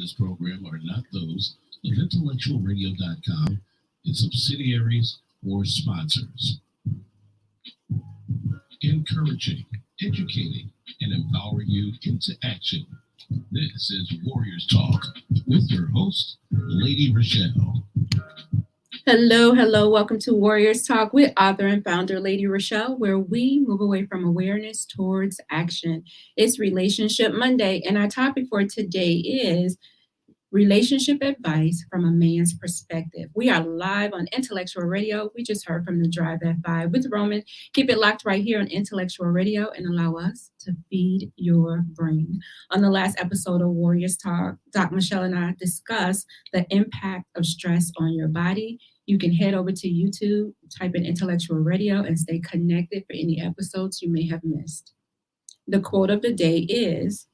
this program are not those of intellectualradio.com, its subsidiaries, or sponsors. Encouraging, educating, and empowering you into action. This is Warriors Talk with your host, Lady ReShell. Hello, hello. Welcome to Warriors Talk with author and founder Lady ReShell, where we move away from awareness towards action. It's Relationship Monday, and our topic for today is relationship advice from a man's perspective. We are live on Intellectual Radio. We just heard from the Drive at 5 with Roman. Keep it locked right here on Intellectual Radio and allow us to feed your brain. On the last episode of Warriors Talk, Doc Michelle and I discussed the impact of stress on your body. You can head over to YouTube, type in Intellectual Radio, and stay connected for any episodes you may have missed. The quote of the day is,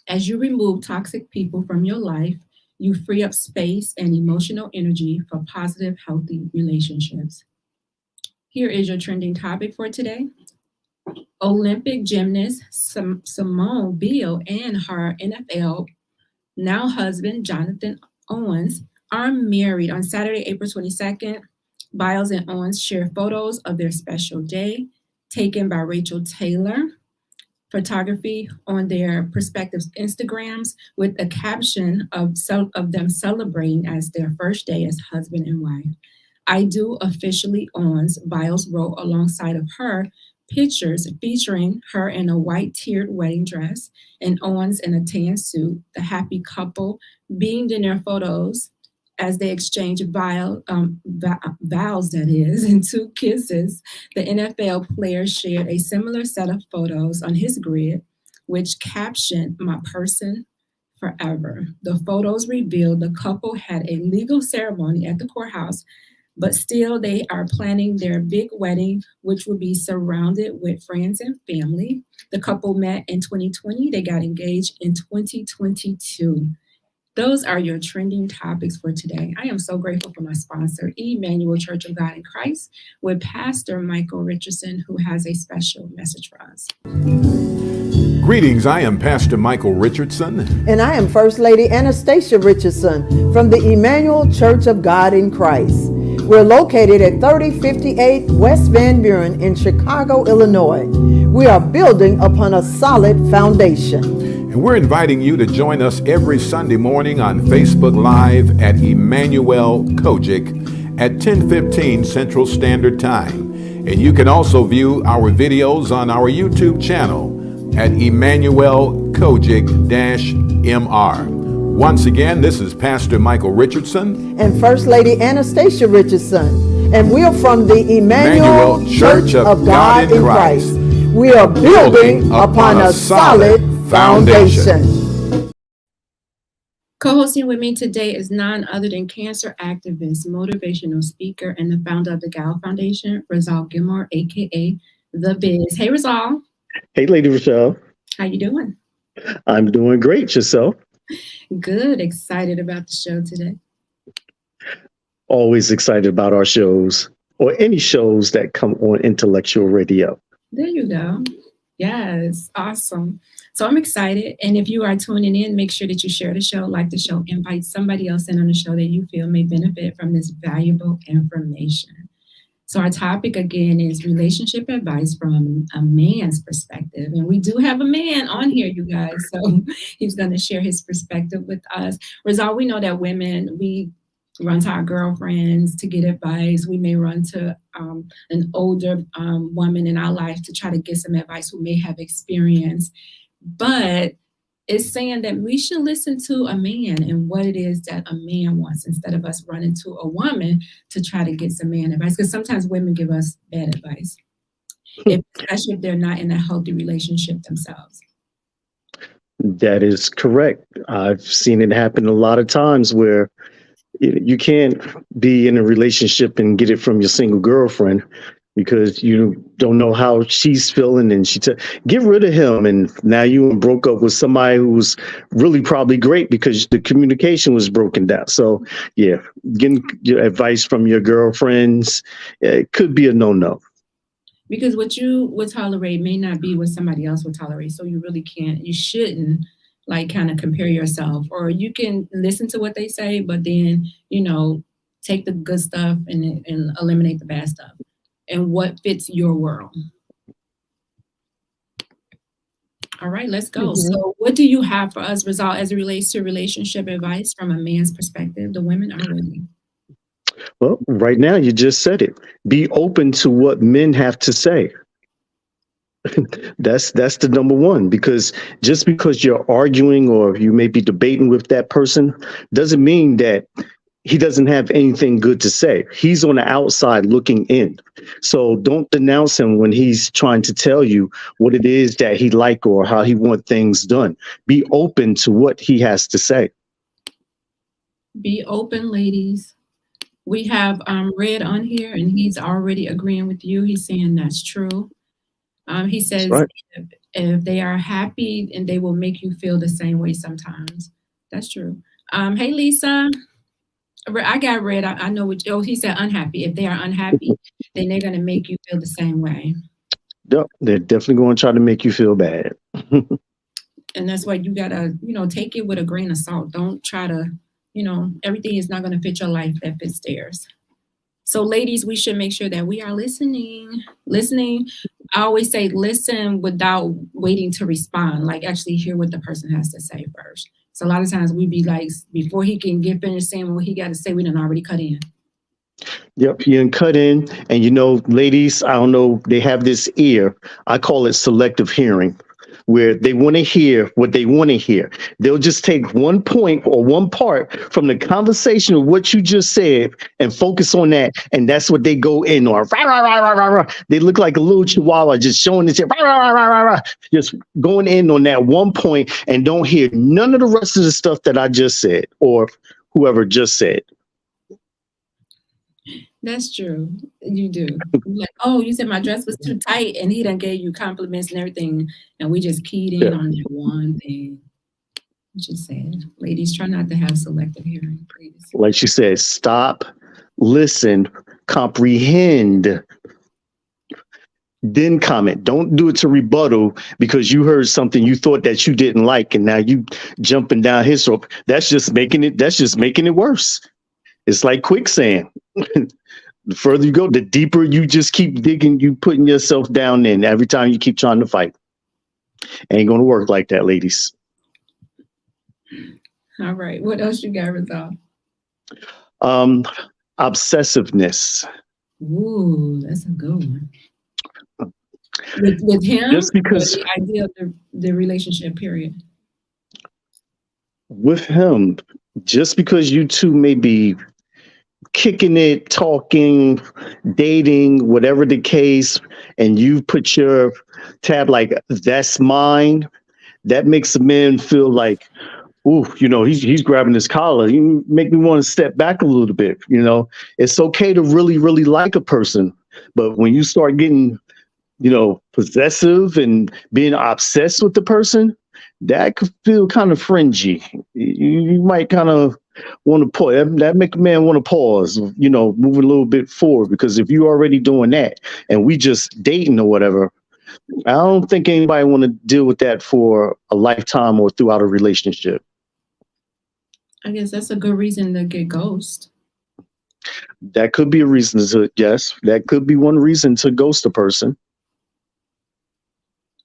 as you remove toxic people from your life, you free up space and emotional energy for positive, healthy relationships. Here is your trending topic for today. Olympic gymnast Simone Biles and her NFL now husband, Jonathan Owens, are married on Saturday, April 22nd. Biles and Owens share photos of their special day taken by Rachel Taylor Photography on their respective Instagrams with a caption of them celebrating as their first day as husband and wife. I do officially Owens, Biles wrote alongside of her pictures featuring her in a white tiered wedding dress and Owens in a tan suit. The happy couple beamed in their photos as they exchanged vows, that is, and 2 kisses. The NFL player shared a similar set of photos on his grid, which captioned, "My person forever." The photos revealed the couple had a legal ceremony at the courthouse, but still they are planning their big wedding, which will be surrounded with friends and family. The couple met in 2020. They got engaged in 2022. Those are your trending topics for today. I am so grateful for my sponsor, Emanuel Church of God in Christ, with Pastor Michael Richardson, who has a special message for us. Greetings, I am Pastor Michael Richardson. And I am First Lady Anastasia Richardson from the Emanuel Church of God in Christ. We're located at 3058 West Van Buren in Chicago, Illinois. We are building upon a solid foundation. And we're inviting you to join us every Sunday morning on Facebook Live at Emanuel COGIC at 10:15 Central Standard Time. And you can also view our videos on our YouTube channel at Emanuel COGIC-MR. Once again, this is Pastor Michael Richardson and First Lady Anastasia Richardson. And we're from the Emanuel Church of God in Christ. We are building upon a solid foundation. Co-hosting with me today is none other than cancer activist, motivational speaker, and the founder of the Gal Foundation, Rizal Gilmore, aka The Biz. Hey, Rizal. Hey, Lady ReShell. How you doing? I'm doing great. Yourself? Good. Excited about the show today. Always excited about our shows or any shows that come on Intellectual Radio. There you go. Yes, awesome. So I'm excited. And if you are tuning in, make sure that you share the show, like the show, invite somebody else in on the show that you feel may benefit from this valuable information. So our topic again is relationship advice from a man's perspective. And we do have a man on here, you guys. So he's going to share his perspective with us. Rizal, we know that women, we run to our girlfriends to get advice. We may run to an older woman in our life to try to get some advice who may have experience. But it's saying that we should listen to a man and what it is that a man wants instead of us running to a woman to try to get some man advice. Because sometimes women give us bad advice, especially if they're not in a healthy relationship themselves. That is correct. I've seen it happen a lot of times where you can't be in a relationship and get it from your single girlfriend because you don't know how she's feeling, and she get rid of him, and now you broke up with somebody who was really probably great because the communication was broken down. So yeah, getting your advice from your girlfriends, it could be a no-no. Because what you would tolerate may not be what somebody else would tolerate. So you really can't, you shouldn't like kind of compare yourself, or you can listen to what they say, but then, take the good stuff and eliminate the bad stuff and what fits your world. All right, let's go. So what do you have for us, Rizal, as it relates to relationship advice from a man's perspective? The women are ready. Well, right now you just said it. Be open to what men have to say. That's the number one, because just because you're arguing or you may be debating with that person doesn't mean that he doesn't have anything good to say. He's on the outside looking in. So don't denounce him when he's trying to tell you what it is that he like or how he want things done. Be open to what he has to say. Be open, ladies. We have Red on here, and he's already agreeing with you. He's saying that's true. He says Right. if they are happy, and they will make you feel the same way sometimes. That's true. Hey, Lisa. I got Red. I know what. Oh, he said unhappy. If they are unhappy, then they're going to make you feel the same way. Yep, they're definitely going to try to make you feel bad. And that's why you got to, take it with a grain of salt. Don't try to, everything is not going to fit your life that fits theirs. So ladies, we should make sure that we are listening. I always say listen without waiting to respond, like actually hear what the person has to say first. So a lot of times we be like, before he can get finished saying what he got to say, we done already cut in. Yep, you can cut in. And ladies, I don't know, they have this ear. I call it selective hearing, where they want to hear what they want to hear. They'll just take one point or one part from the conversation of what you just said and focus on that. And that's what they go in on. Rah, rah, rah, rah, rah, rah. They look like a little chihuahua just showing this, rah, rah, rah, rah, rah, just going in on that one point and don't hear none of the rest of the stuff that I just said or whoever just said. That's true. You do. You're like, oh, you said my dress was too tight, and he done gave you compliments and everything, and we just keyed in on that one thing. What you said. Ladies, try not to have selective hearing. Ladies. Like she said, stop, listen, comprehend, then comment. Don't do it to rebuttal because you heard something you thought that you didn't like, and now you jumping down his rope. That's just making it worse. It's like quicksand. The further you go, the deeper you just keep digging, you putting yourself down in every time you keep trying to fight. Ain't gonna work like that, ladies. All right. What else you got, Rizal? Obsessiveness. Ooh, that's a good one. With him, just because the idea of the relationship period. With him, just because you two may be kicking it, talking, dating, whatever the case, and you put your tab like that's mine, that makes a man feel like, ooh, he's grabbing his collar. You make me want to step back a little bit. It's okay to really, really like a person, but when you start getting, possessive and being obsessed with the person, that could feel kind of fringy. You might kind of want to pause. That make a man want to pause, move a little bit forward, because if you're already doing that and we just dating or whatever, I don't think anybody want to deal with that for a lifetime or throughout a relationship. I guess that's a good reason to get ghost. That could be a reason to, yes, that could be one reason to ghost a person.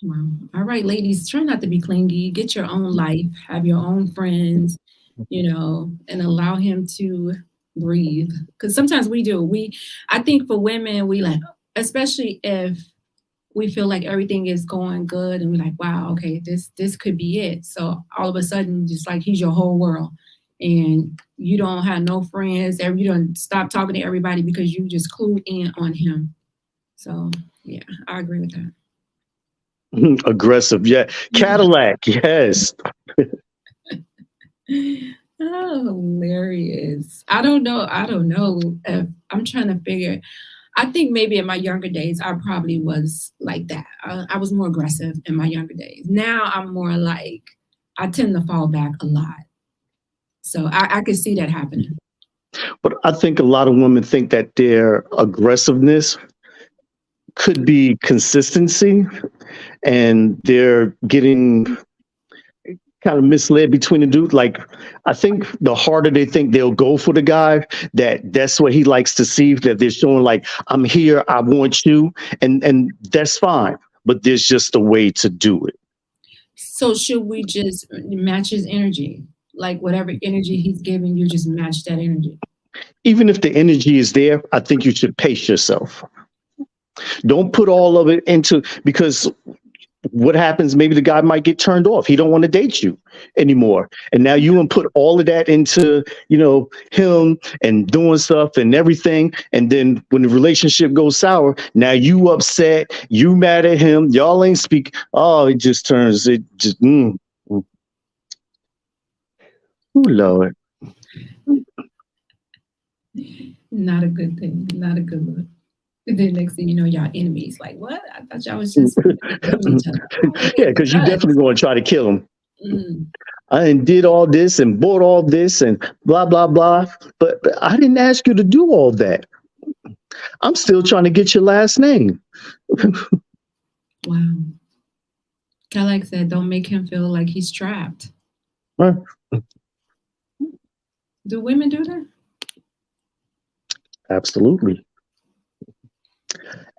Wow. All right, ladies, try not to be clingy. Get your own life, have your own friends, and allow him to breathe. Because sometimes we do. I think for women, we like, especially if we feel like everything is going good and we're like, wow, okay, this could be it. So all of a sudden, just like he's your whole world. And you don't have no friends. You don't stop talking to everybody because you just clued in on him. So yeah, I agree with that. Aggressive, yeah. Cadillac, yes. Oh, hilarious. I don't know if I'm trying to figure. I think maybe in my younger days, I probably was like that. I was more aggressive in my younger days. Now I'm more like, I tend to fall back a lot. So I could see that happening. But I think a lot of women think that their aggressiveness could be consistency, and they're getting kind of misled between the dudes. Like, I think the harder they think they'll go for the guy, that's what he likes to see, that they're showing like, I'm here, I want you, and that's fine. But there's just a way to do it. So should we just match his energy? Like whatever energy he's giving you, just match that energy. Even if the energy is there, I think you should pace yourself. Don't put all of it into, because what happens, maybe the guy might get turned off. He don't want to date you anymore. And now you want to put all of that into, him and doing stuff and everything. And then when the relationship goes sour, now you upset, you mad at him, y'all ain't speak. Oh, it just, oh, Lord. Not a good thing. Not a good look. And then next thing you know, y'all enemies. Like, what? I thought y'all was just each other. Yeah, because you definitely going to try to kill him. Mm. I did all this and bought all this and blah, blah, blah. But I didn't ask you to do all that. I'm still trying to get your last name. Wow. Like said, don't make him feel like he's trapped. Huh? Do women do that? Absolutely.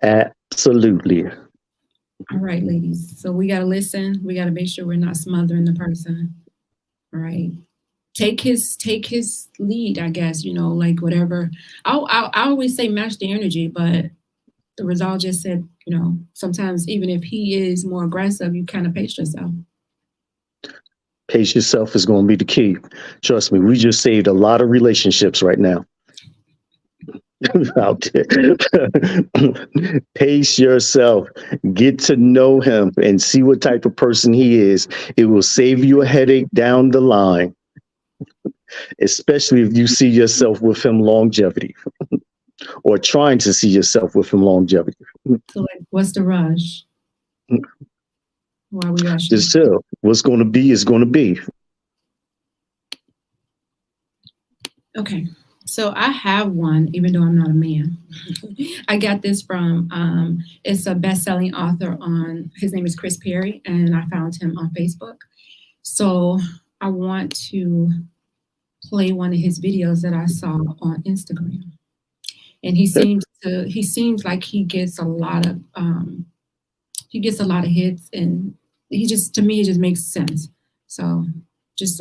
Absolutely. All right, ladies. So we got to listen. We got to make sure we're not smothering the person. All right. Take his lead, I guess, like whatever. I always say match the energy, but the Rizal just said, sometimes even if he is more aggressive, you kind of pace yourself. Pace yourself is going to be the key. Trust me, we just saved a lot of relationships right now. Out there. Pace yourself. Get to know him and see what type of person he is. It will save you a headache down the line, especially if you see yourself with him longevity or trying to see yourself with him longevity. So, like, what's the rush? Why are we rushing? Just chill. What's going to be is going to be. Okay. So I have one, even though I'm not a man. I got this from, it's a best-selling author his name is Chris Perry, and I found him on Facebook. So I want to play one of his videos that I saw on Instagram. And he seems like he gets a lot of hits, and to me, it just makes sense. So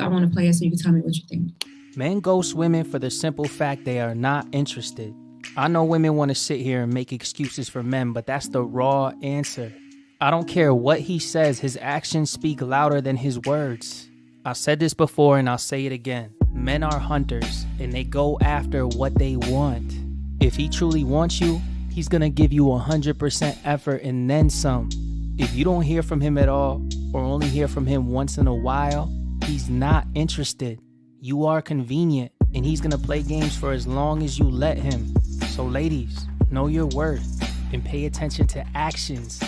I want to play it so you can tell me what you think. Men ghost women for the simple fact they are not interested. I know women want to sit here and make excuses for men, but that's the raw answer. I don't care what he says, his actions speak louder than his words. I've said this before and I'll say it again. Men are hunters and they go after what they want. If he truly wants you, he's gonna give you 100% effort and then some. If you don't hear from him at all, or only hear from him once in a while, he's not interested. You are convenient, and he's gonna play games for as long as you let him. So ladies, know your worth and pay attention to actions,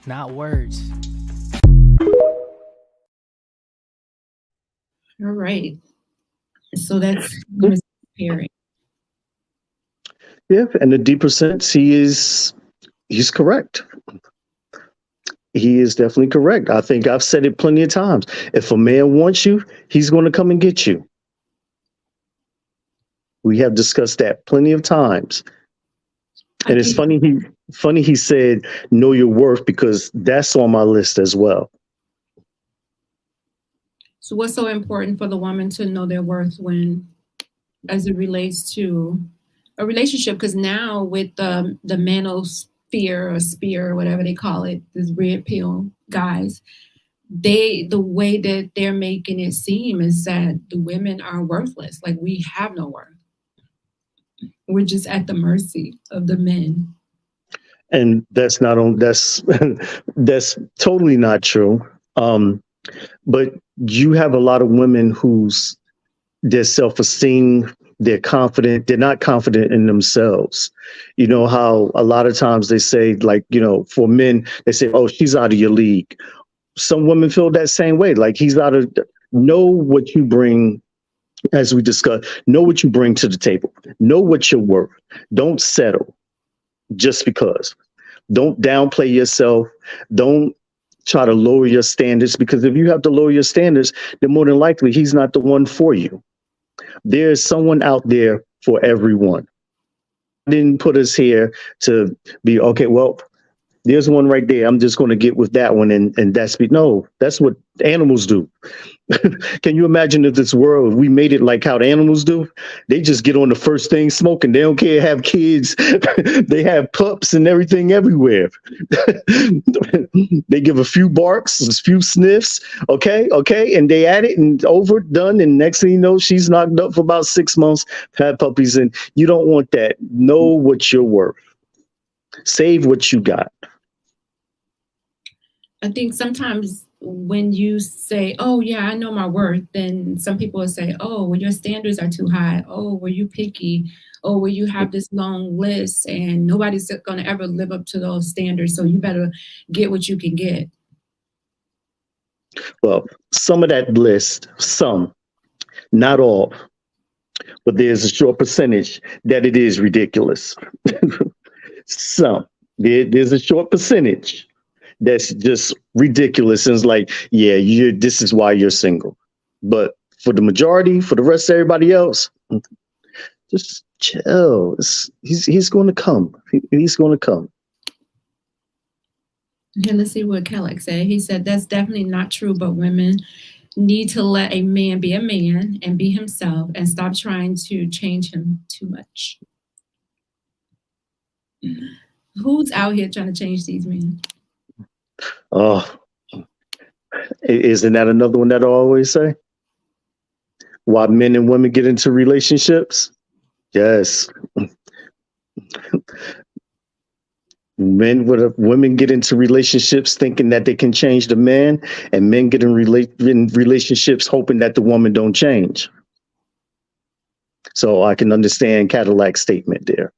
not words. All right. So that's Mr. Perry. Yeah, and the deeper sense, he's correct. He is definitely correct. I think I've said it plenty of times. If a man wants you, he's going to come and get you. We have discussed that plenty of times. And it's funny he said, know your worth, because that's on my list as well. So what's so important for the woman to know their worth as it relates to a relationship? Because now with the manosphere or spear or whatever they call it, these red pill guys, the way that they're making it seem is that the women are worthless. Like, we have no worth. We're just at the mercy of the men. And that's totally not true. But you have a lot of women their self-esteem, they're confident, they're not confident in themselves. You know how a lot of times they say, like, for men, they say, oh, she's out of your league. Some women feel that same way, like know what you bring. As we discussed, know what you bring to the table. Know what you're worth. Don't settle just because. Don't downplay yourself. Don't try to lower your standards, because if you have to lower your standards, then more than likely he's not the one for you. There's someone out there for everyone. Didn't put us here to be, okay, well, there's one right there. I'm just going to get with that one. And no, that's what animals do. Can you imagine if this world, we made it like how the animals do? They just get on the first thing smoking. They don't care, have kids. They have pups and everything everywhere. They give a few barks, a few sniffs. Okay. And they at it and over, done. And next thing you know, she's knocked up for about 6 months, had puppies. And you don't want that. Know what you're worth. Save what you got. I think sometimes when you say, oh, yeah, I know my worth, then some people will say, oh, well, your standards are too high. Oh, were you picky? Oh, well, you have this long list and nobody's going to ever live up to those standards. So you better get what you can get. Well, some of that list, some, not all, but there's a short percentage that it is ridiculous. There's a short percentage that's just ridiculous. And it's like, yeah, this is why you're single. But for the majority, for the rest of everybody else, just chill. He's going to come. He's going to come. Okay, let's see what Kellogg said. He said, that's definitely not true, but women need to let a man be a man and be himself and stop trying to change him too much. Who's out here trying to change these men? Oh, isn't that another one that I always say? Why men and women get into relationships? Yes. Women get into relationships thinking that they can change the man, and men get in relationships hoping that the woman don't change. So I can understand Cadillac's statement there.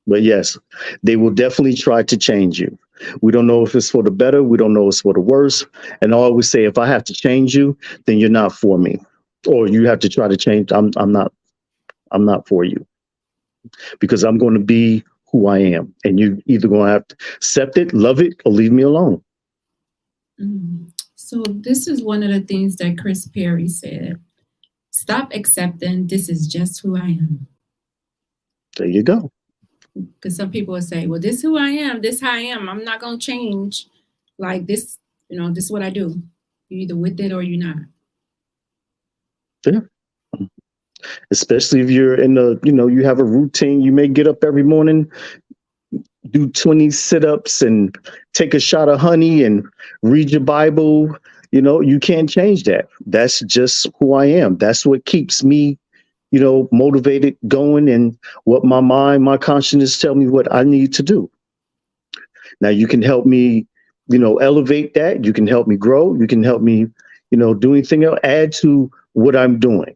But yes, they will definitely try to change you. We don't know if it's for the better. We don't know if it's for the worse. And I always say, if I have to change you, then you're not for me. Or you have to try to change. I'm not for you. Because I'm going to be who I am. And you either going to have to accept it, love it, or leave me alone. So this is one of the things that Chris Perry said. Stop accepting, this is just who I am. There you go. Because some people will say, well, this is who I am, this is how I am. I'm not going to change. Like this, this is what I do. You're either with it or you're not. Yeah. Especially if you're in you have a routine. You may get up every morning, do 20 sit-ups and take a shot of honey and read your Bible. You can't change that. That's just who I am. That's what keeps me motivated, going, and what my mind, my consciousness tell me what I need to do. Now you can help me, elevate that. You can help me grow. You can help me, do anything else, add to what I'm doing.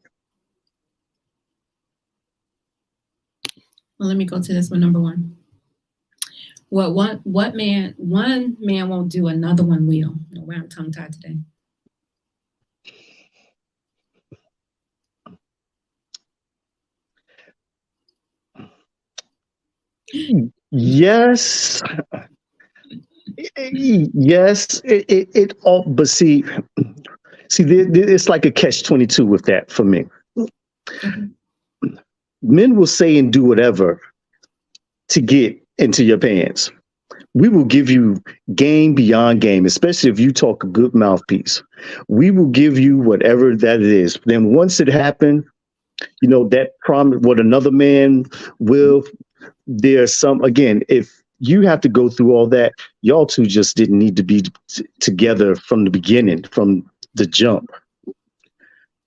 Well, let me go to this one, number one. One man won't do, another one will. No way, I'm tongue-tied today. Yes. Yes. It all, but see, it's like a catch-22 with that for me. Mm-hmm. Men will say and do whatever to get into your pants. We will give you game beyond game, especially if you talk a good mouthpiece. We will give you whatever that is. Then once it happened, that promise, what another man will, there's some, again, if you have to go through all that, y'all two just didn't need to be together from the beginning, from the jump.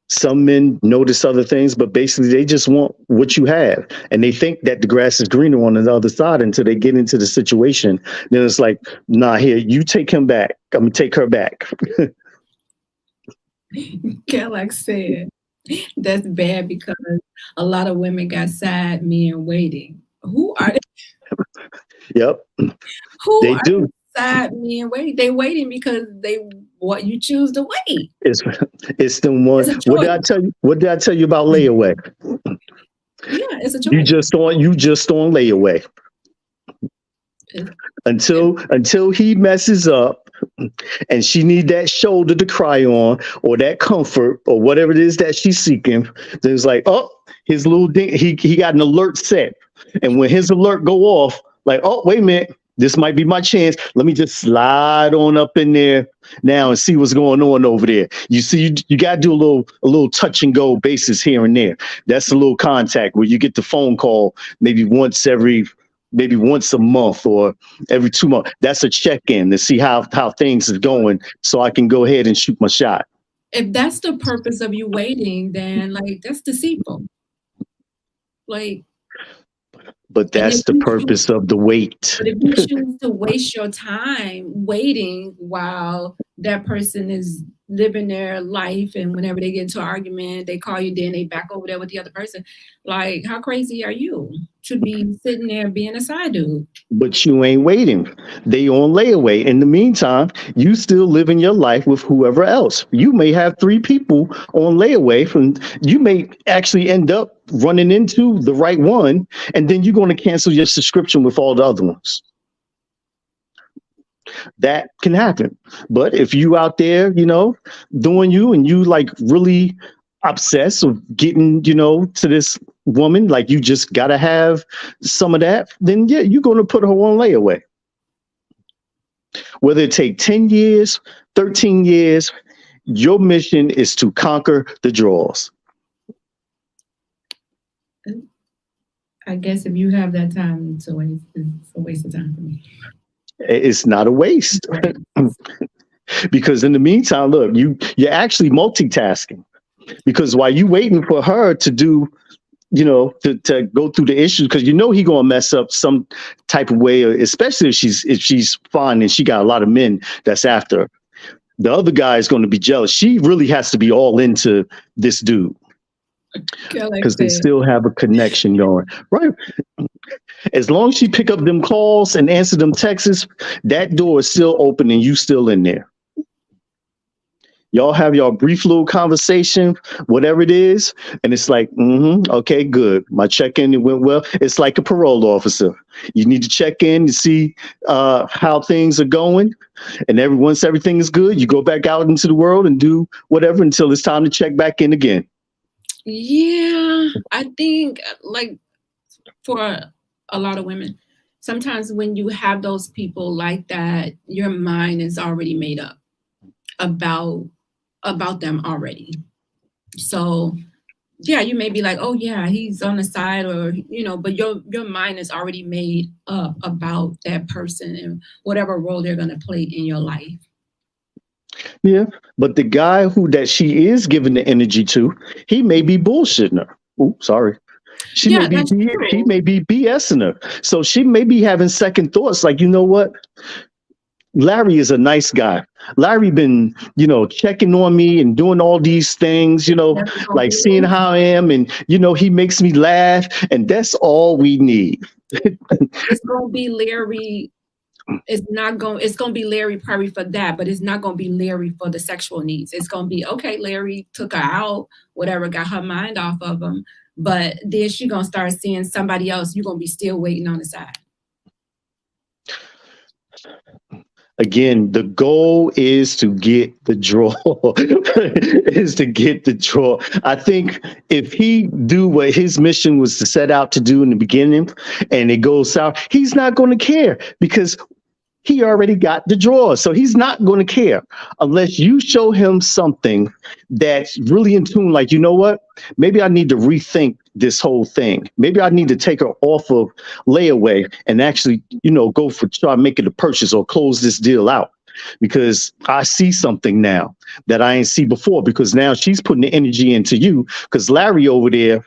Some men notice other things, but basically they just want what you have. And they think that the grass is greener on the other side until they get into the situation. Then it's like, nah, here, you take him back. I'm going to take her back. Kellogg said, that's bad because a lot of women got side men waiting. Who are they? Yep. Who they are do. Side men waiting? They waiting because what you choose to wait. It's the one. What did I tell you? What did I tell you about layaway? Yeah, it's a choice. You just on layaway. until he messes up and she need that shoulder to cry on or that comfort or whatever it is that she's seeking. Then it's like, oh, his little ding, he got an alert set. And when his alert go off, like, oh, wait a minute, this might be my chance. Let me just slide on up in there now and see what's going on over there. You see, you got to do a little touch and go basis here and there. That's a little contact where you get the phone call maybe once a month or every 2 months. That's a check-in to see how things are going so I can go ahead and shoot my shot. If that's the purpose of you waiting, then like that's deceitful. Like, but that's the purpose of the wait. But if you choose to waste your time waiting while that person is living their life, and whenever they get into an argument, they call you, then they back over there with the other person. Like, how crazy are you to be sitting there being a side dude? But you ain't waiting. They on layaway. In the meantime, you still living your life with whoever else. You may have 3 people on layaway. You may actually end up running into the right one, and then you're going to cancel your subscription with all the other ones. That can happen. But if you out there, doing you and you like really obsessed of getting, to this woman, like you just got to have some of that, then yeah, you're going to put her on layaway. Whether it take 10 years, 13 years, your mission is to conquer the draws. I guess if you have that time, it's a waste of time for me. It's not a waste. Because in the meantime, look, you're actually multitasking. Because while you waiting for her to do, to go through the issues, because he gonna mess up some type of way, especially if she's fine and she got a lot of men that's after her. The other guy is going to be jealous. She really has to be all into this dude because they still have a connection going, right? As long as she pick up them calls and answer them texts, that door is still open and you still in there. Y'all have your brief little conversation, whatever it is, and it's like, okay, good. My check-in, it went well. It's like a parole officer. You need to check in to see how things are going, and once everything is good, you go back out into the world and do whatever until it's time to check back in again. Yeah, I think like for a lot of women, sometimes when you have those people like that, your mind is already made up about them already. So yeah, you may be like, oh yeah, he's on the side, or but your mind is already made up about that person and whatever role they're gonna play in your life. Yeah, but the guy that she is giving the energy to, he may be bullshitting her. Oh, sorry. He may be BSing her. So she may be having second thoughts like, you know what? Larry is a nice guy. Larry been, checking on me and doing all these things, like seeing how I am. And, he makes me laugh. And that's all we need. It's going to be Larry. It's going to be Larry probably for that, but it's not going to be Larry for the sexual needs. It's going to be, okay, Larry took her out, whatever, got her mind off of him. But then she's going to start seeing somebody else. You're going to be still waiting on the side. Again, the goal is to get the draw. I think if he do what his mission was to set out to do in the beginning and it goes south, he's not going to care because he already got the draw. So he's not going to care unless you show him something that's really in tune. Like, you know what? Maybe I need to rethink this whole thing. Maybe I need to take her off of layaway and actually, try to make it a purchase or close this deal out, because I see something now that I ain't see before, because now she's putting the energy into you, because Larry over there,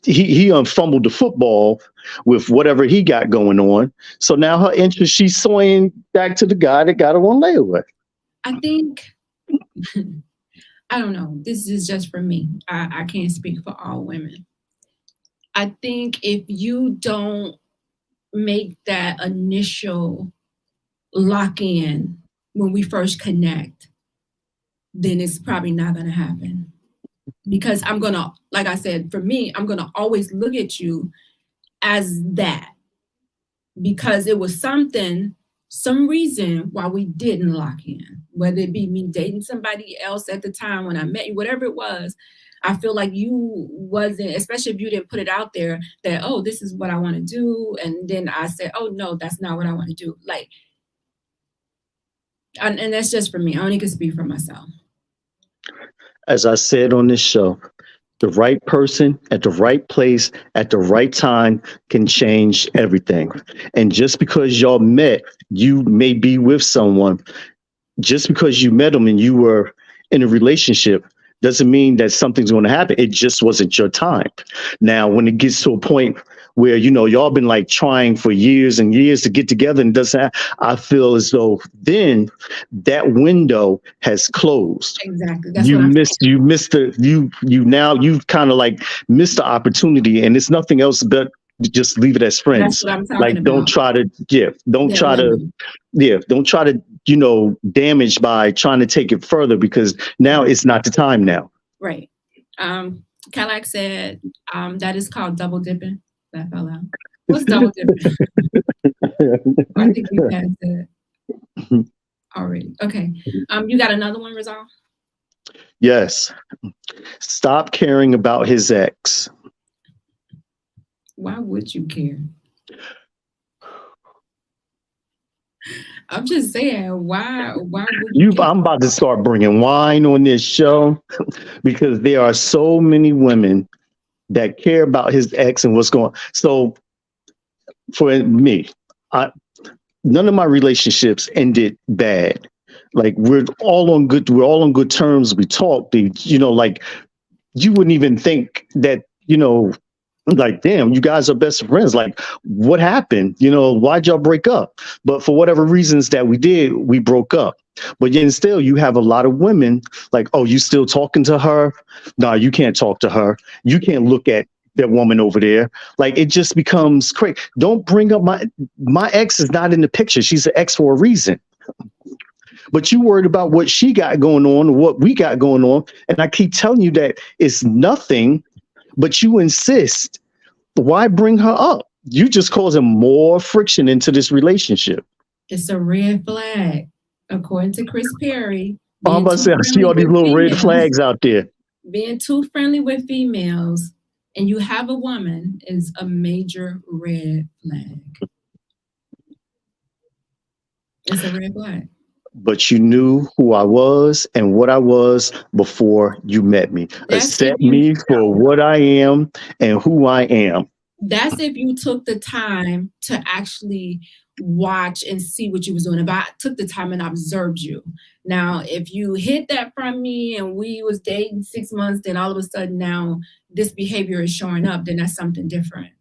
he fumbled the football with whatever he got going on. So now her interest, she's swaying back to the guy that got her on layaway. I think, I don't know. This is just for me. I can't speak for all women. I think if you don't make that initial lock in when we first connect, then it's probably not going to happen. Because I'm going to, like I said, for me, I'm going to always look at you as that. because it was some reason why we didn't lock in, whether it be me dating somebody else at the time when I met you, whatever it was. I feel like you wasn't, especially if you didn't put it out there that, oh, this is what I want to do. And then I said, oh, no, that's not what I want to do. Like, and that's just for me. I only can speak for myself. As I said on this show, the right person at the right place at the right time can change everything. And just because y'all met, you may be with someone, just because you met them and you were in a relationship doesn't mean that something's going to happen. It just wasn't your time. Now, when it gets to a point where, y'all been like trying for years and years to get together and doesn't happen, I feel as though then that window has closed. Exactly. That's You've kind of like missed the opportunity, and it's nothing else but just leave it as friends. That's what I'm talking like about. don't try to damage by trying to take it further, because now it's not the time now. Right. Cadillac said that is called double dipping. That fell out. What's double dipping? I think you passed it already. Okay. You got another one, Rizal? Yes. Stop caring about his ex. Why would you care? I'm just saying, why would you care? I'm about to start bringing wine on this show because there are so many women that care about his ex and what's going on. So for me, none of my relationships ended bad. Like we're all on good terms. We talk, like you wouldn't even think that, like, damn, you guys are best friends. Like, what happened? Why'd y'all break up? But for whatever reasons that we did, we broke up. But yet still, you have a lot of women like, oh, you still talking to her? No, you can't talk to her. You can't look at that woman over there. Like, it just becomes crazy. Don't bring up my ex is not in the picture. She's an ex for a reason. But you worried about what she got going on, or what we got going on. And I keep telling you that it's nothing, but you insist. Why bring her up? You just causing more friction into this relationship. It's a red flag, according to Chris Perry. I'm about to say, I see all these little red flags out there. Being too friendly with females and you have a woman is a major red flag. It's a red flag. But you knew who I was and what I was before you met me. Accept me for what I am and who I am. That's if you took the time to actually watch and see what you was doing. If I took the time and observed you. Now, if you hid that from me and we was dating 6 months, then all of a sudden now this behavior is showing up, then that's something different.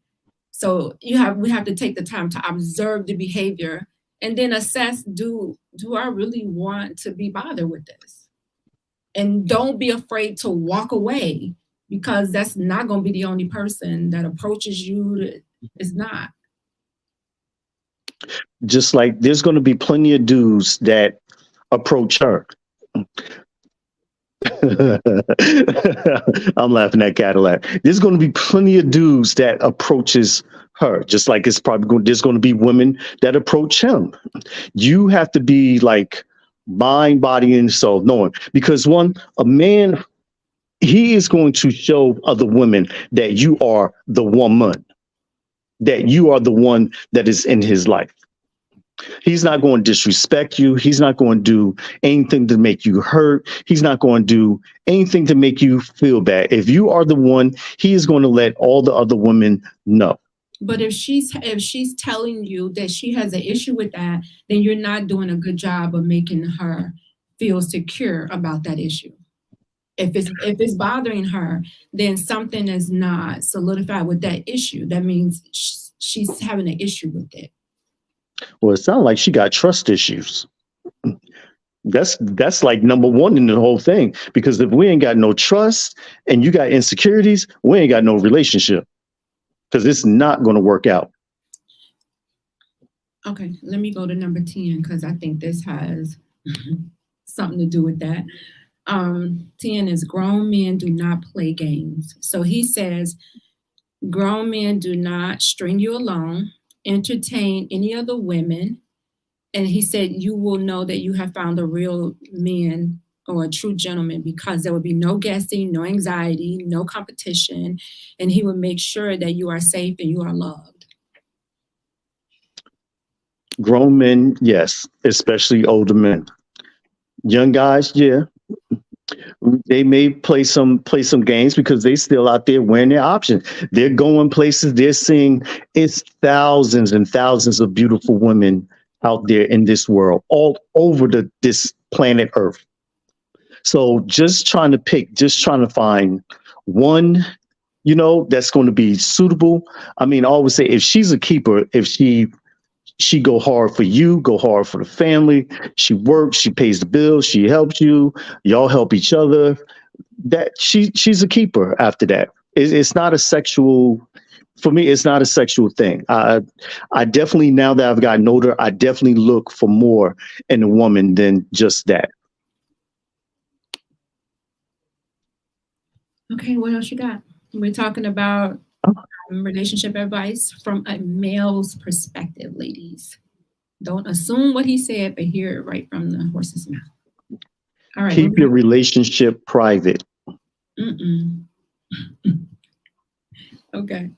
So we have to take the time to observe the behavior and then assess, do I really want to be bothered with this? And don't be afraid to walk away, because that's not going to be the only person that approaches you. It's not. Just like there's going to be plenty of dudes that approach her. I'm laughing at Cadillac. There's going to be plenty of dudes that approaches her, just like there's going to be women that approach him. You have to be like mind, body, and soul, knowing, because a man, he is going to show other women that you are the woman, that you are the one that is in his life. He's not going to disrespect you. He's not going to do anything to make you hurt. He's not going to do anything to make you feel bad. If you are the one, he is going to let all the other women know. But if she's telling you that she has an issue with that, then you're not doing a good job of making her feel secure about that issue. If it's bothering her, then something is not solidified with that issue. That means she's having an issue with it. Well, it sounds like she got trust issues. That's like number one in the whole thing, because if we ain't got no trust and you got insecurities, we ain't got no relationship, because it's not going to work out. Okay, let me go to number 10, because I think this has something to do with that. 10 is grown men do not play games. So he says, grown men do not string you along entertain any other women. And he said, you will know that you have found a real man or a true gentleman because there will be no guessing, no anxiety, no competition. And he will make sure that you are safe and you are loved. Grown men, yes, especially older men. Young guys, yeah, they may play some games because they still out there wearing their options. They're going places. They're seeing it's thousands and thousands of beautiful women out there in this world, all over this planet Earth. So just trying to find one, that's going to be suitable. I mean, I always say if she's a keeper, if she go hard for you, go hard for the family. She works, she pays the bills, she helps you, y'all help each other. That she's a keeper after that. It's not a sexual, for me, it's not a sexual thing. I definitely, now that I've gotten older, I definitely look for more in a woman than just that. Okay, what else you got? We're talking about relationship advice from a male's perspective, ladies. Don't assume what he said, but hear it right from the horse's mouth. All right. Keep your relationship private. Okay.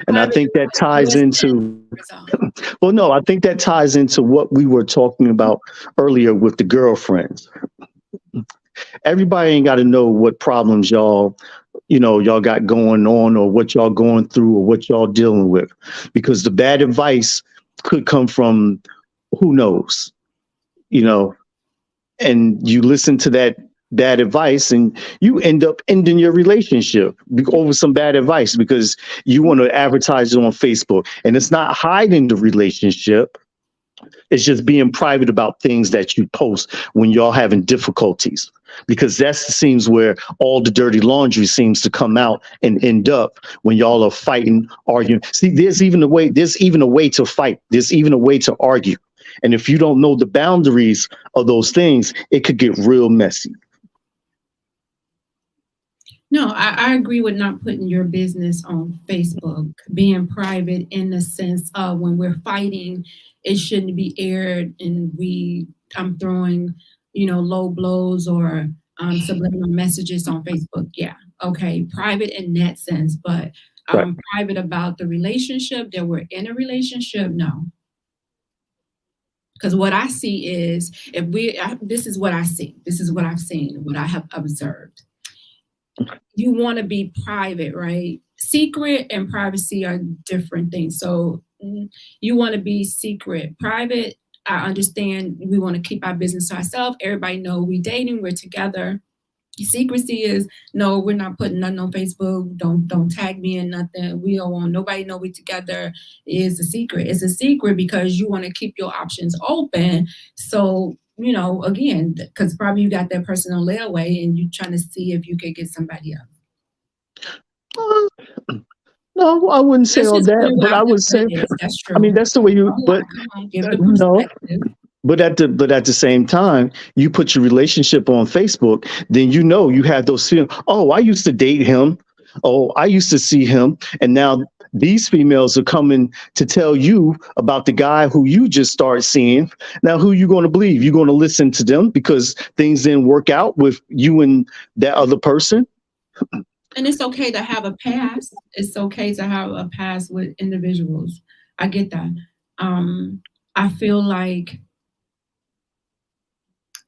And I think that ties into, well, no, I think that ties into what we were talking about earlier with the girlfriends. Everybody ain't got to know what problems y'all got going on or what y'all going through or what y'all dealing with, because the bad advice could come from who knows, and you listen to that bad advice and you end up ending your relationship over some bad advice because you want to advertise it on Facebook. And it's not hiding the relationship. It's just being private about things that you post when y'all having difficulties, because that seems where all the dirty laundry seems to come out and end up when y'all are fighting, arguing. See, there's even a way to fight. There's even a way to argue. And if you don't know the boundaries of those things, it could get real messy. No, I agree with not putting your business on Facebook, being private in the sense of when we're fighting, it shouldn't be aired and I'm throwing, low blows or subliminal messages on Facebook. Yeah. Okay. Private in that sense, but Right. Private about the relationship, that we're in a relationship. No. Because what I see is this is what I see. This is what I've seen, what I have observed. You want to be private, right? Secret and privacy are different things. So you want to be secret. Private, I understand we want to keep our business to ourselves. Everybody know we dating, we're together. Secrecy is, no, we're not putting nothing on Facebook. Don't tag me in nothing. We don't want nobody know we together. It's a secret. It's a secret because you want to keep your options open. So, again, because probably you got that person on layaway and you're trying to see if you could get somebody else. No, I wouldn't say all that, but I would say, that's true. I mean, that's the way you, but no. But at the same time, you put your relationship on Facebook, then you have those feelings. Oh, I used to date him. Oh, I used to see him. And now these females are coming to tell you about the guy who you just started seeing. Now, who you going to believe? You're going to listen to them because things didn't work out with you and that other person? And it's okay to have a past. It's okay to have a past with individuals. I get that. I feel like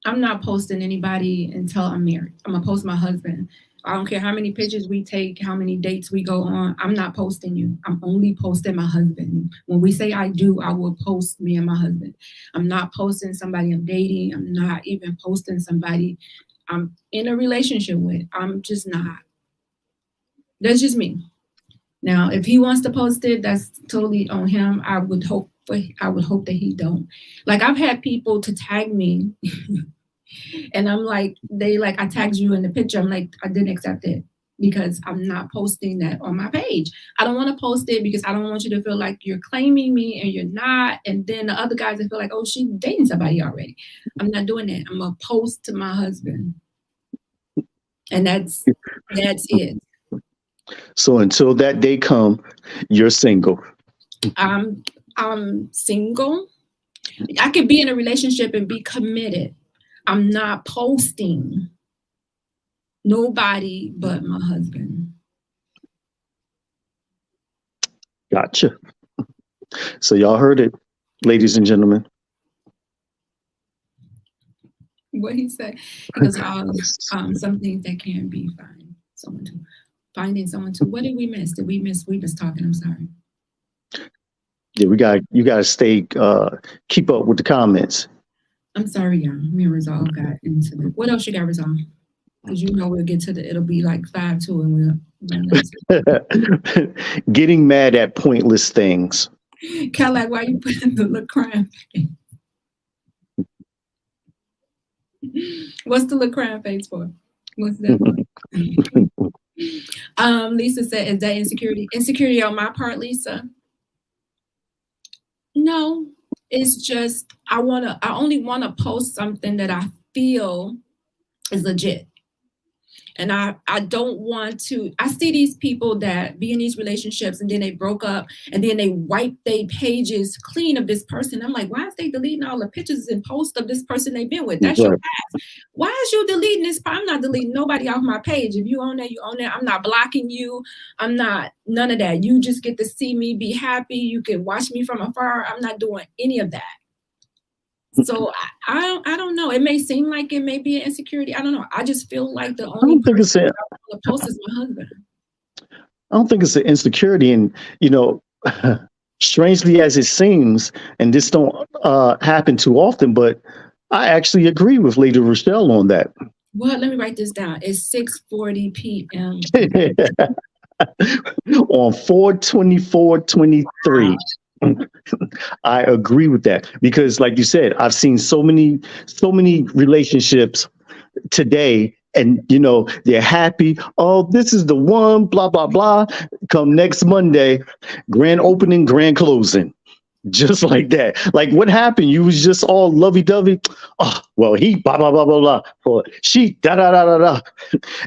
I'm not posting anybody until I'm married. I'm gonna post my husband. I don't care how many pictures we take, how many dates we go on. I'm not posting you. I'm only posting my husband. When we say I do, I will post me and my husband. I'm not posting somebody I'm dating. I'm not even posting somebody I'm in a relationship with. I'm just not. That's just me. Now, if he wants to post it, that's totally on him. I would hope that he don't. Like, I've had people to tag me and I'm like, I tagged you in the picture. I'm like, I didn't accept it because I'm not posting that on my page. I don't want to post it because I don't want you to feel like you're claiming me and you're not. And then the other guys that feel like, oh, she's dating somebody already. I'm not doing that. I'm going to post to my husband. And that's it. So until that day come, you're single. I'm single. I could be in a relationship and be committed. I'm not posting nobody but my husband. Gotcha. So y'all heard it, ladies and gentlemen. What he said? He goes, some things that can be finding someone to. What did we miss? Did we miss? We was talking. I'm sorry. Yeah, you gotta stay keep up with the comments. I'm sorry, y'all. Me and Rizal got into it. What else you got, Rizal? Because we'll get to it'll be like 5-2 and we'll Getting mad at pointless things. Cadillac, why you putting the little crying face? What's the little crying face for? What's that for? Lisa said, is that insecurity? Insecurity on my part, Lisa? No, it's just I only want to post something that I feel is legit. And I don't want to, I see these people that be in these relationships and then they broke up and then they wipe their pages clean of this person. I'm like, why is they deleting all the pictures and posts of this person they've been with? That's your past. Why is you deleting this? I'm not deleting nobody off my page. If you own that, you own it. I'm not blocking you. I'm not, none of that. You just get to see me, be happy. You can watch me from afar. I'm not doing any of that. So I don't know. It may seem like it may be an insecurity. I don't know. I just feel like the only person I want to post is my husband. I don't think it's an insecurity, and strangely as it seems, and this don't happen too often, but I actually agree with Lady ReShell on that. Well, let me write this down. It's 6:40 p.m. on 4/24/23. I agree with that because, like you said, I've seen so many relationships today, and they're happy. Oh, this is the one. Blah blah blah. Come next Monday, grand opening, grand closing, just like that. Like, what happened? You was just all lovey dovey. Oh, well, he blah blah blah blah blah, or she da da da da da,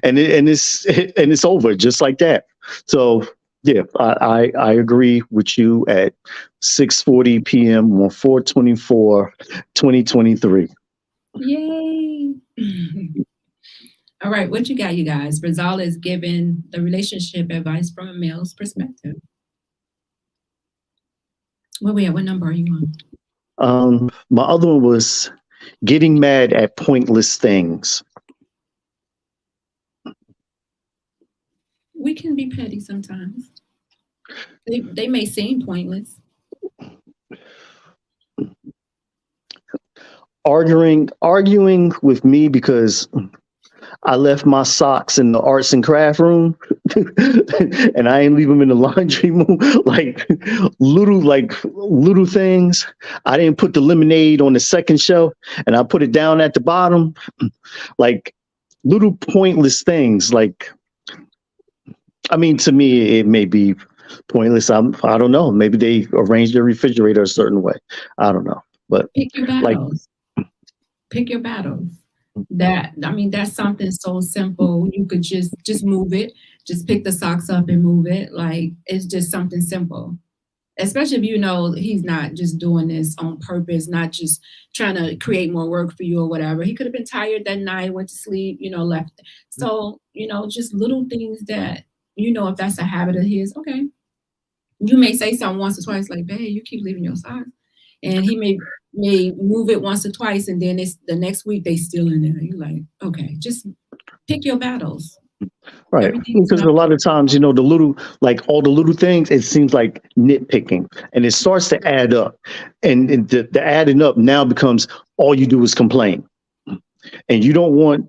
and it's over just like that. So. Yeah, I agree with you at 6:40 p.m. on 4/24/2023. Yay. All right, what you got, you guys? Rizal is giving the relationship advice from a male's perspective. Where we at? What number are you on? My other one was getting mad at pointless things. We can be petty sometimes. They may seem pointless. Arguing with me because I left my socks in the arts and craft room and I ain't leave them in the laundry room. Like little things. I didn't put the lemonade on the second shelf and I put it down at the bottom. Like little pointless things. Like, I mean, to me, it may be pointless. I don't know. Maybe they arrange their refrigerator a certain way. I don't know. But pick your battles. Pick your battles. That's something so simple. You could just move it. Just pick the socks up and move it. Like, it's just something simple. Especially if he's not just doing this on purpose, not just trying to create more work for you or whatever. He could have been tired that night, went to sleep, left. So, just little things that, if that's a habit of his, okay. You may say something once or twice, like, babe, you keep leaving your socks. And he may move it once or twice, and then it's the next week they still in there. You're like, okay, just pick your battles. Right. Because a lot of times, all the little things, it seems like nitpicking, and it starts to add up, and the adding up now becomes all you do is complain, and you don't want,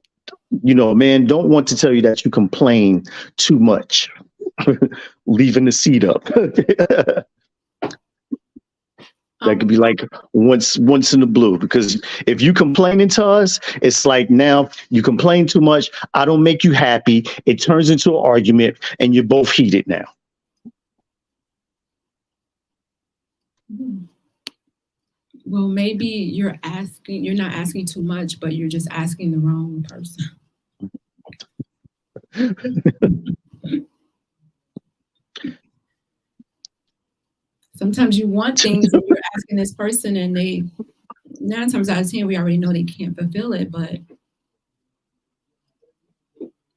man, don't want to tell you that you complain too much, leaving the seat up. That could be like once in the blue, because if you complaining to us, it's like, now you complain too much. I don't make you happy. It turns into an argument and you're both heated now. Well, maybe you're not asking too much, but you're just asking the wrong person. Sometimes you want things and you're asking this person, and they 9 times out of 10 we already know they can't fulfill it, but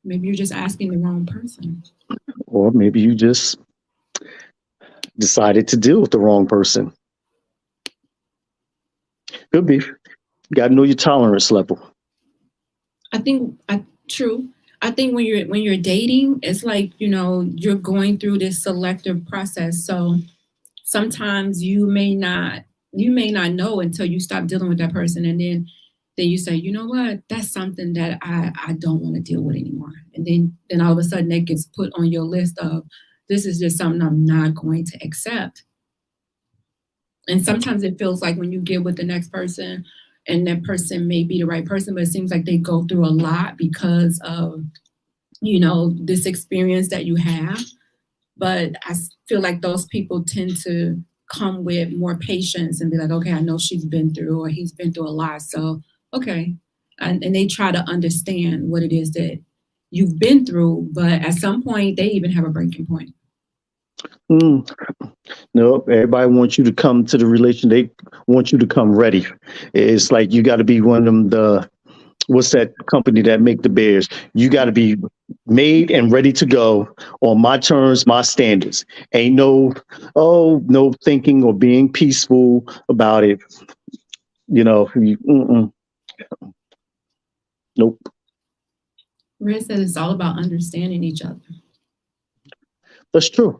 maybe you're just asking the wrong person. Or maybe you just decided to deal with the wrong person. Could be. You got to know your tolerance level. True. I think when you're dating, it's like, you're going through this selective process. So sometimes you may not know until you stop dealing with that person, and then you say, you know what, that's something that I don't want to deal with anymore. And then all of a sudden that gets put on your list of, this is just something I'm not going to accept. And sometimes it feels like when you get with the next person, and that person may be the right person, but it seems like they go through a lot because of, this experience that you have. But I feel like those people tend to come with more patience and be like, okay, I know she's been through or he's been through a lot. So, okay. And they try to understand what it is that you've been through. But at some point, they even have a breaking point. Mm. No, everybody wants you to come to the relation. They want you to come ready. It's like you got to be one of them, what's that company that make the bears? You got to be made and ready to go on my terms, my standards. Ain't no thinking or being peaceful about it. Nope. Red said it's all about understanding each other. That's true.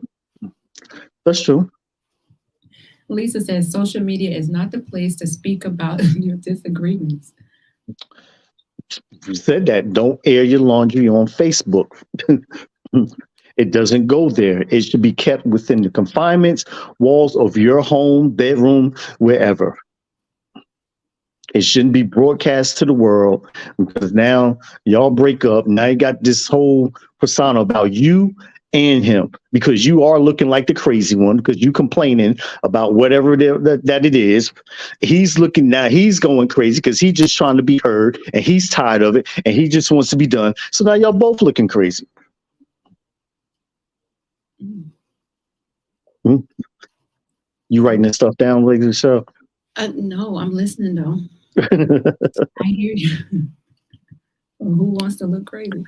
Lisa says social media is not the place to speak about your disagreements. You said that. Don't air your laundry on Facebook. It doesn't go there. It should be kept within the confinements, walls of your home, bedroom, wherever. It shouldn't be broadcast to the world, because now y'all break up. Now you got this whole persona about you and him, because you are looking like the crazy one, because you complaining about whatever that it is. He's looking now, he's going crazy because he's just trying to be heard, and he's tired of it, and he just wants to be done. So now y'all both looking crazy. You writing this stuff down, ladies and show? No, I'm listening though. I hear you. Who wants to look crazy?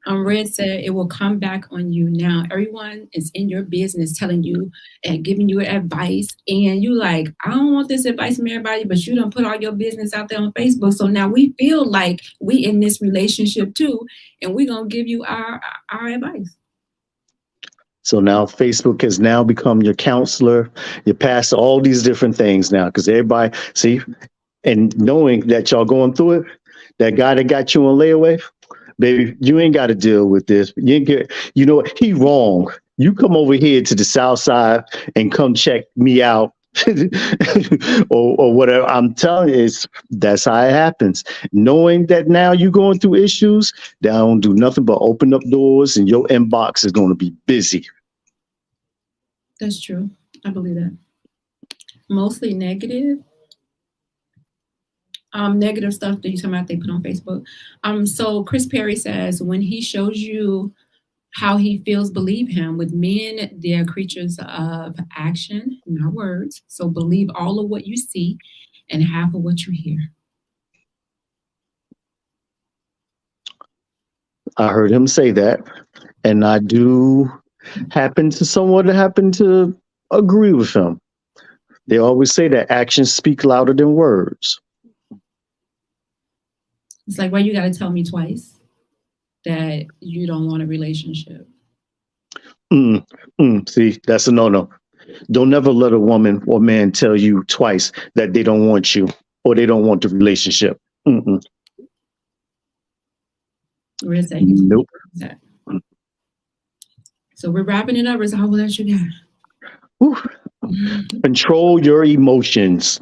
Red said it will come back on you. Now everyone is in your business telling you and giving you advice, and you like, I don't want this advice from everybody, but you don't put all your business out there on Facebook. So now we feel like we in this relationship too, and we're gonna give you our advice. So now Facebook has now become your counselor, your pastor, all these different things now, because everybody see, and knowing that y'all going through it, that guy that got you on layaway, baby, you ain't got to deal with this. You know what? He wrong. You come over here to the South Side and come check me out. or whatever. I'm telling you, that's how it happens. Knowing that now you're going through issues, they don't do nothing but open up doors, and your inbox is going to be busy. That's true. I believe that. Mostly negative. Negative stuff that you talking about they put on Facebook. So Chris Perry says, when he shows you how he feels, believe him. With men, they're creatures of action, not words. So believe all of what you see and half of what you hear. I heard him say that, and I do happen to agree with him. They always say that actions speak louder than words. It's like, why you got to tell me twice that you don't want a relationship? See, that's a no-no. Don't never let a woman or man tell you twice that they don't want you or they don't want the relationship. Nope. So we're wrapping it up. Rizal, what else you got? Control your emotions.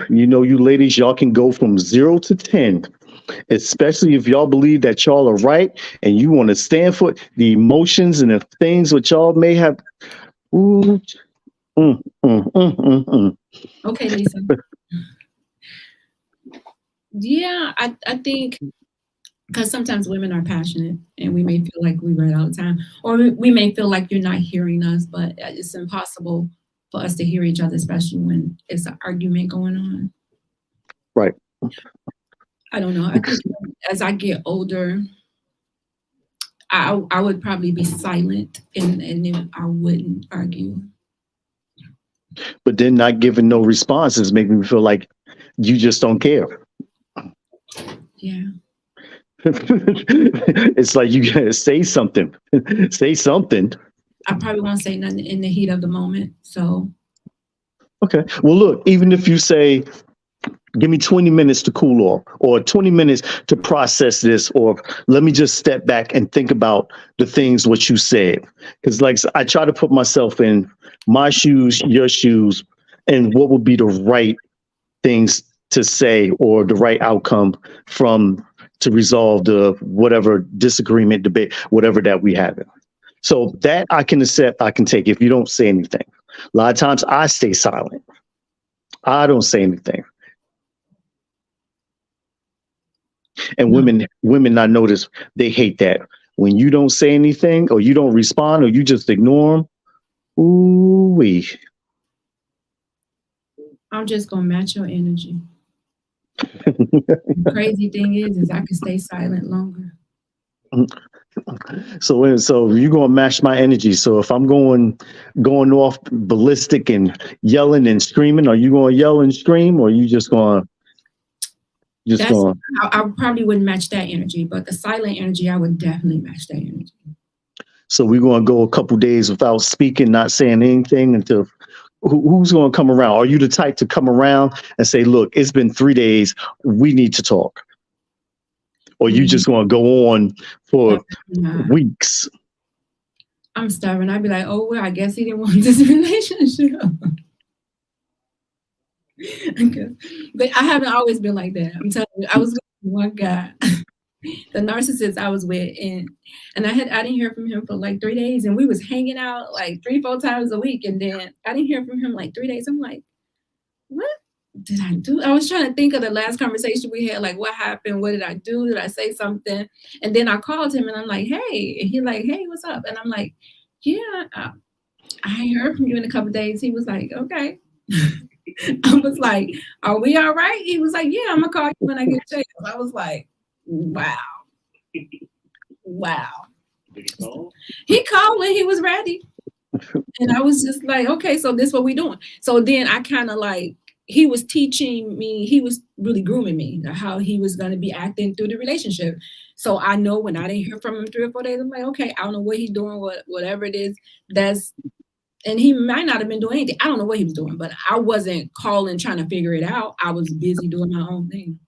You ladies, y'all can go from 0 to 10, especially if y'all believe that y'all are right and you want to stand for the emotions and the things which y'all may have. Okay, Lisa. Yeah, I think Because sometimes women are passionate and we may feel like we right all the time, or we may feel like you're not hearing us, but it's impossible for us to hear each other, especially when it's an argument going on. Right. I don't know. I think as I get older, I would probably be silent and then I wouldn't argue. But then not giving no responses make me feel like you just don't care. Yeah. It's like you gotta say something. Say something. I probably won't say nothing in the heat of the moment. So. Okay. Well, look, even if you say, give me 20 minutes to cool off, or 20 minutes to process this, or let me just step back and think about the things what you said. Because like I try to put myself in my shoes, your shoes, and what would be the right things to say or the right outcome to resolve the whatever disagreement, debate, whatever that we have. So that I can accept, I can take if you don't say anything. A lot of times I stay silent. I don't say anything. And women, I notice they hate that. When you don't say anything or you don't respond or you just ignore them, ooh-wee. I'm just going to match your energy. The crazy thing is I can stay silent longer. So you're going to match my energy. So if I'm going off ballistic and yelling and screaming, are you going to yell and scream, or are you just going to I probably wouldn't match that energy, but the silent energy, I would definitely match that energy. So we're going to go a couple days without speaking, not saying anything until who's going to come around? Are you the type to come around and say, look, it's been 3 days. We need to talk. Or you just going to go on for weeks? I'm stubborn. I'd be like, oh, well, I guess he didn't want this relationship. But I haven't always been like that. I'm telling you, I was with one guy, the narcissist I was with, and I didn't hear from him for like 3 days, and we was hanging out like 3-4 times a week, and then I didn't hear from him like 3 days. I'm like, what did I do? I was trying to think of the last conversation we had, like what happened? What did I do? Did I say something? And then I called him and I'm like, hey, and he like, hey, what's up? And I'm like, yeah, I ain't heard from you in a couple of days. He was like, okay. I was like, are we all right? He was like, yeah, I'm gonna call you when I get a chance. I was like, wow. He called when he was ready. And I was just like, okay, so this is what we doing. So then I kind of like, he was teaching me, he was really grooming me, how he was going to be acting through the relationship. So I know when I didn't hear from him 3 or 4 days, I'm like, okay, I don't know what he's doing, whatever it is, and he might not have been doing anything. I don't know what he was doing, but I wasn't calling trying to figure it out. I was busy doing my own thing.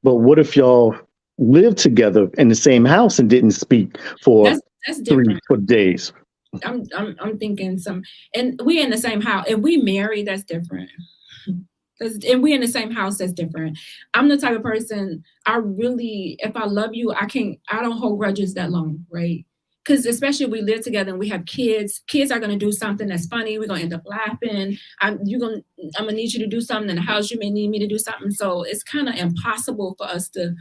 But what if y'all lived together in the same house and didn't speak for that's 3 4 days? I'm thinking and we in the same house. If we married, that's different. And we in the same house, that's different. I'm the type of person, if I love you, I don't hold grudges that long, right? Because especially if we live together and we have kids are going to do something that's funny. We're going to end up laughing. I'm going to need you to do something in the house. You may need me to do something. So it's kind of impossible for us to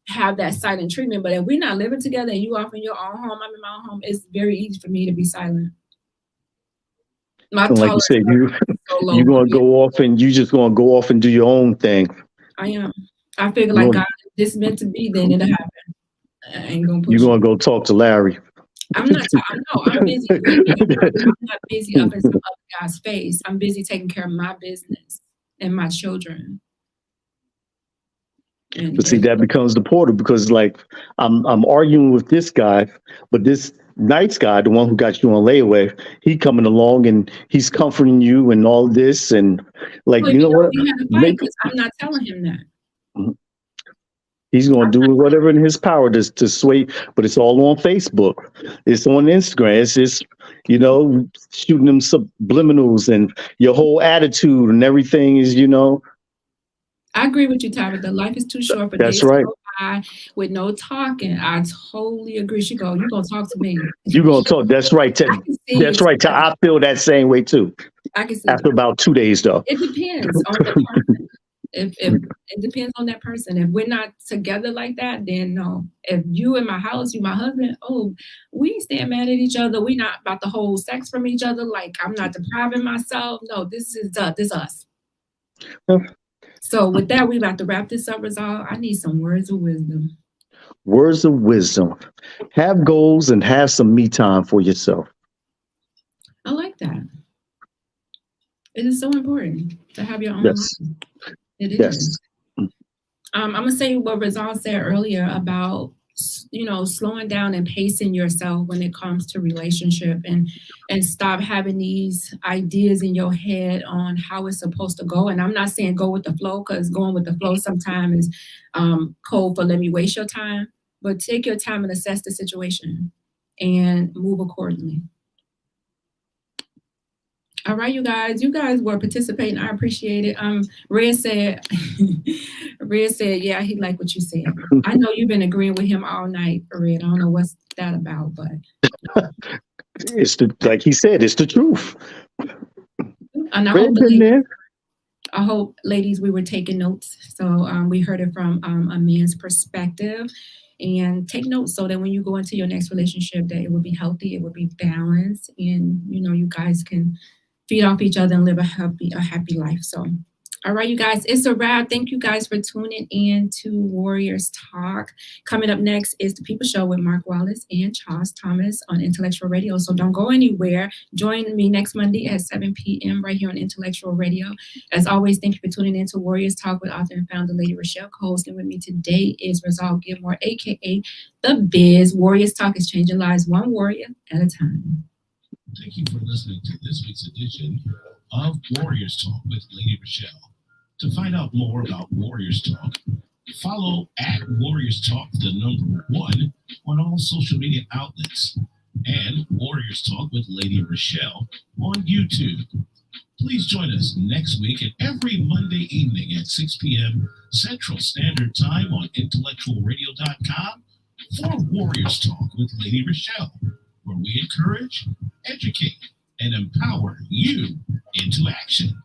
have that silent treatment. But if we're not living together and you off in your own home, I'm in my own home, it's very easy for me to be silent. Like you said, you're going to go off and you just going to go off and do your own thing. I am. I figure like God, this is meant to be, then it'll happen. I ain't going to push. You're going to go talk to Larry. I'm not. I'm busy. I'm not busy up in some other guy's face. I'm busy taking care of my business and my children. But see, that becomes the portal, because like I'm arguing with this guy, but this nice guy, the one who got you on layaway, he coming along and he's comforting you and all this, and like, you know what? We had a fight because I'm not telling him that. He's going to do whatever in his power to sway, but it's all on Facebook. It's on Instagram. It's just, shooting them subliminals, and your whole attitude and everything is, I agree with you, Tabitha. Life is too short for That's days right. to go by with no talking. I totally agree. You're going to talk to me. You're going to talk. That's right. That's right. I feel that same way too. I can see after about 2 days, though. It depends on the person. If it depends on that person. If we're not together like that, then no. If you in my house, you my husband, oh, we ain't staying mad at each other. We not about to hold sex from each other. Like I'm not depriving myself. No, this is us. So with that, we about to wrap this up, Rizal. I need some words of wisdom. Words of wisdom. Have goals and have some me time for yourself. I like that. It is so important to have your own Yes. life. It Yes. is. I'm gonna say what Rizal said earlier about slowing down and pacing yourself when it comes to relationship and stop having these ideas in your head on how it's supposed to go. And I'm not saying go with the flow, because going with the flow sometimes is code for let me waste your time. But take your time and assess the situation and move accordingly. All right, you guys were participating. I appreciate it. Red said, yeah, he liked what you said. I know you've been agreeing with him all night, Red. I don't know what's that about, but It's like he said, it's the truth. and I hope, ladies, we were taking notes. So we heard it from a man's perspective. And take notes so that when you go into your next relationship, that it will be healthy, it will be balanced, and you guys can feed off each other and live a happy life. So, all right, you guys, it's a wrap. Thank you guys for tuning in to Warriors Talk. Coming up next is The People Show with Mark Wallace and Charles Thomas on Intellectual Radio. So don't go anywhere. Join me next Monday at 7 p.m. right here on Intellectual Radio. As always, thank you for tuning in to Warriors Talk with author and founder Lady ReShell. Co-hosting with me today is Rizal Gilmore, a.k.a. The Biz. Warriors Talk is changing lives one warrior at a time. Thank you for listening to this week's edition of Warriors Talk with Lady ReShell. To find out more about Warriors Talk, follow at Warriors Talk, the number 1, on all social media outlets, and Warriors Talk with Lady ReShell on YouTube. Please join us next week and every Monday evening at 6 p.m. Central Standard Time on intellectualradio.com for Warriors Talk with Lady ReShell, where we encourage, educate, and empower you into action.